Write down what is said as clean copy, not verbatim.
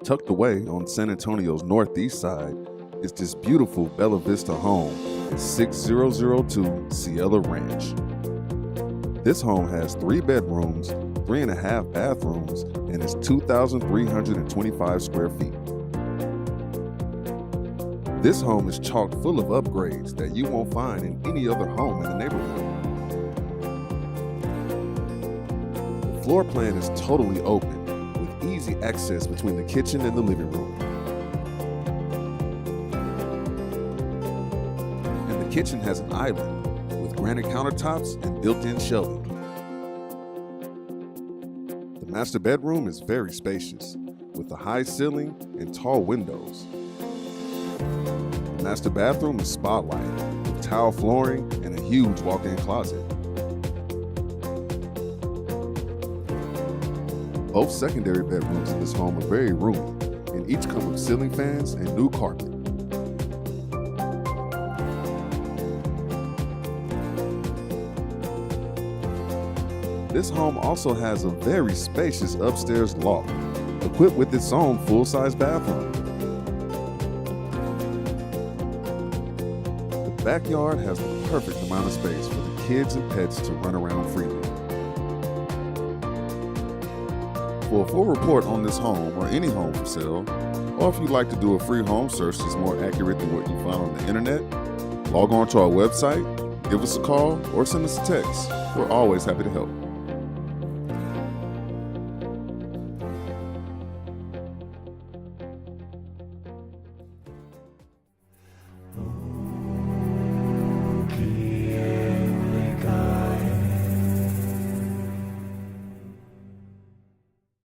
Tucked away on San Antonio's northeast side is this beautiful Bella Vista Home at 6002 Cielo Ranch. This home has 3 bedrooms, 3.5 bathrooms, and is 2,325 square feet. This home is chock full of upgrades that you won't find in any other home in the neighborhood. The floor plan is totally open, with easy access between the kitchen and the living room. And the kitchen has an island with granite countertops and built-in shelving. The master bedroom is very spacious, with a high ceiling and tall windows. The master bathroom is spotlighted, with tile flooring and a huge walk-in closet. Both secondary bedrooms in this home are very roomy, and each come with ceiling fans and new carpet. This home also has a very spacious upstairs loft, equipped with its own full-size bathroom. The backyard has the perfect amount of space for the kids and pets to run around freely. For a full report on this home or any home for sale, or if you'd like to do a free home search that's more accurate than what you find on the internet, log on to our website, give us a call, or send us a text. We're always happy to help.